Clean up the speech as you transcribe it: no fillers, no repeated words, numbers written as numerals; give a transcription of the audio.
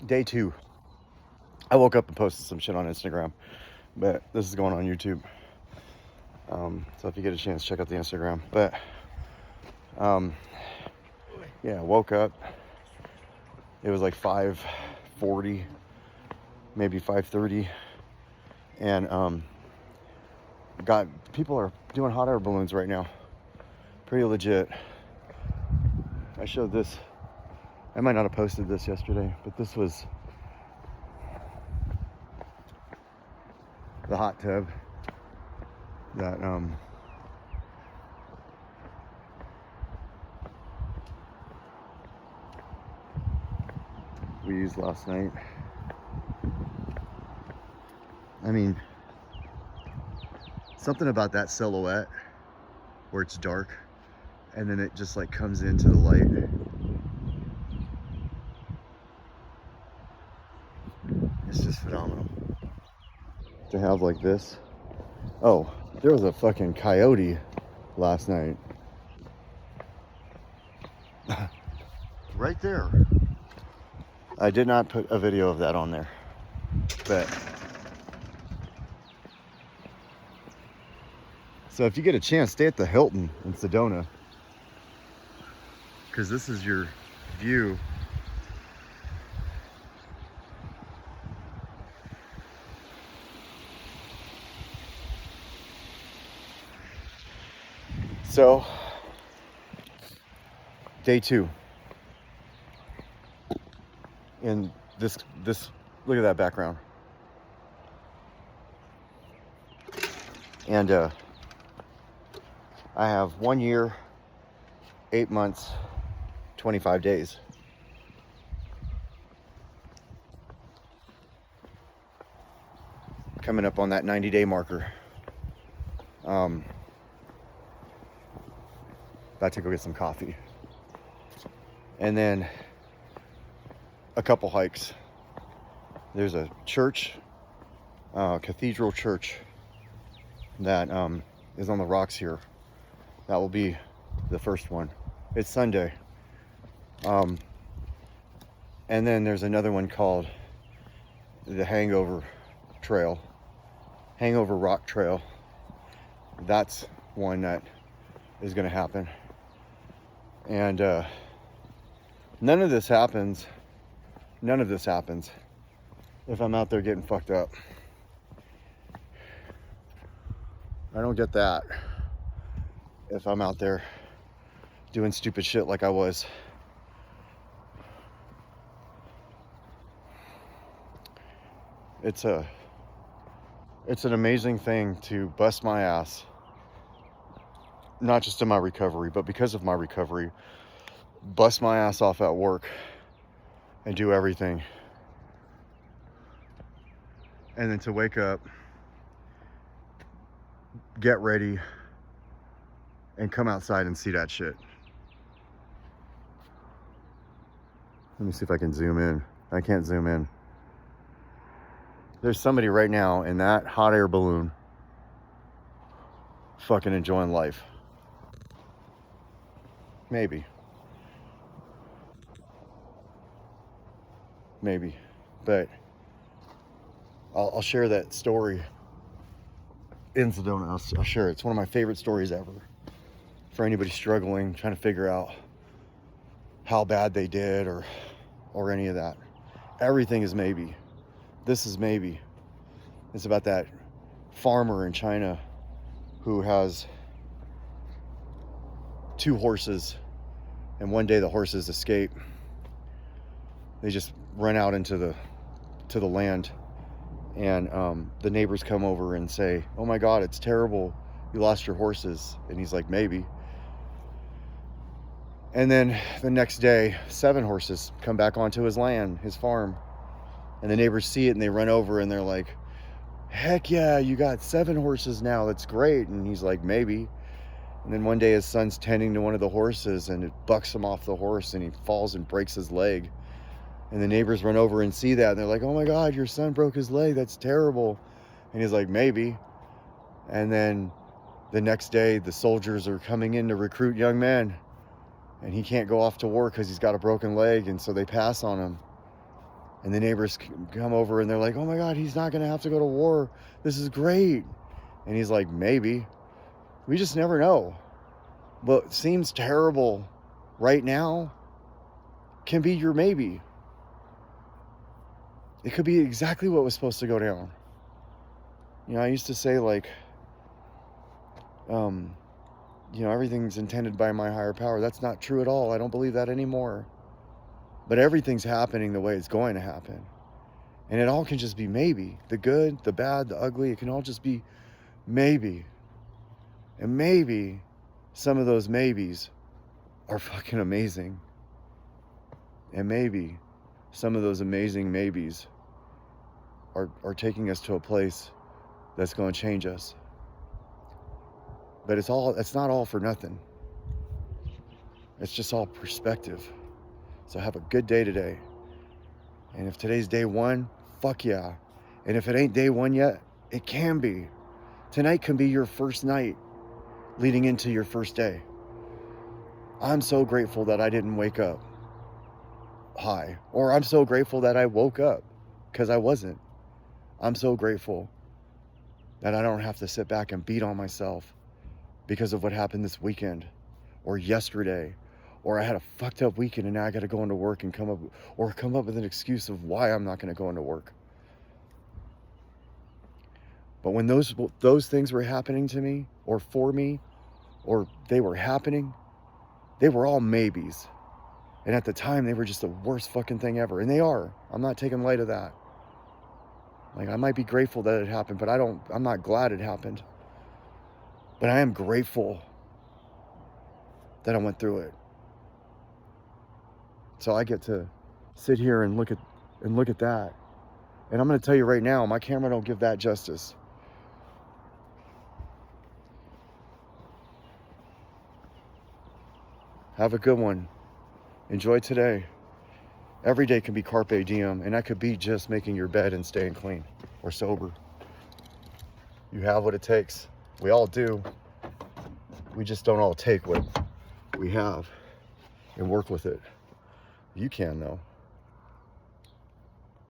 Day 2. I woke up and posted some shit on Instagram, but this is going on YouTube. So if you get a chance, check out the Instagram. But yeah, woke up. It was like 5:40, maybe 5:30, and people are doing hot air balloons right now. Pretty legit. I showed this. I might not have posted this yesterday, but this was the hot tub that we used last night. I mean, something about that silhouette where it's dark and then it just like comes into the light. It's just phenomenal to have like this. Oh, there was a fucking coyote last night. Right there. I did not put a video of that on there, but so if you get a chance, stay at the Hilton in Sedona, because this is your view. So, day 2. And this, look at that background. And I have 1 year, 8 months, 25 days. Coming up on that 90-day marker. About to go get some coffee. And then a couple hikes. There's a church, cathedral church, that is on the rocks here. That will be the first one. It's Sunday. And then there's another one called the Hangover Rock Trail. That's one that is going to happen. And none of this happens if I'm out there getting fucked up. I don't get that if I'm out there doing stupid shit like I was. It's an amazing thing to bust my ass, not just in my recovery, but because of my recovery, bust my ass off at work and do everything. And then to wake up, get ready, and come outside and see that shit. Let me see if I can zoom in. I can't zoom in. There's somebody right now in that hot air balloon fucking enjoying life. Maybe. But I'll share that story in Sedona. I'll share it. It's one of my favorite stories ever. For anybody struggling, trying to figure out how bad they did or any of that. Everything is maybe. This is maybe. It's about that farmer in China who has 2 horses, and one day the horses escape. They just run out into the land, and the neighbors come over and say, "Oh my God, it's terrible. You lost your horses." And he's like, "Maybe." And then the next day, 7 horses come back onto his land, his farm. And the neighbors see it and they run over and they're like, "Heck yeah, you got 7 horses now. That's great." And he's like, "Maybe." And then one day his son's tending to one of the horses and it bucks him off the horse and he falls and breaks his leg. And the neighbors run over and see that and they're like, "Oh my God, your son broke his leg. That's terrible." And he's like, "Maybe." And then the next day, the soldiers are coming in to recruit young men. And he can't go off to war because he's got a broken leg. And so they pass on him. And the neighbors come over and they're like, oh my God, he's not going to have to go to war. This is great. And he's like, maybe. We just never know. What seems terrible right now can be your maybe. It could be exactly what was supposed to go down. You know, I used to say like, you know, everything's intended by my higher power. That's not true at all. I don't believe that anymore. But everything's happening the way it's going to happen. And it all can just be maybe. The good, the bad, the ugly, it can all just be maybe. And maybe some of those maybes are fucking amazing. And maybe some of those amazing maybes are taking us to a place that's going to change us. But it's not all for nothing. It's just all perspective. So have a good day today. And if today's day one, fuck yeah. And if it ain't day one yet, it can be. Tonight can be your first night leading into your first day. I'm so grateful that I didn't wake up high. Or I'm so grateful that I woke up, because I wasn't. I'm so grateful that I don't have to sit back and beat on myself because of what happened this weekend or yesterday, or I had a fucked up weekend and now I got to go into work and come up with an excuse of why I'm not going to go into work. But when those things were happening to me or for me, or they were happening, they were all maybes. And at the time, they were just the worst fucking thing ever. And they are. I'm not taking light of that. Like, I might be grateful that it happened, but I'm not glad it happened. But I am grateful that I went through it. So I get to sit here and look at that. And I'm going to tell you right now, my camera don't give that justice. Have a good one. Enjoy today. Every day can be carpe diem, and that could be just making your bed and staying clean or sober. You have what it takes. We all do. We just don't all take what we have and work with it. You can, though.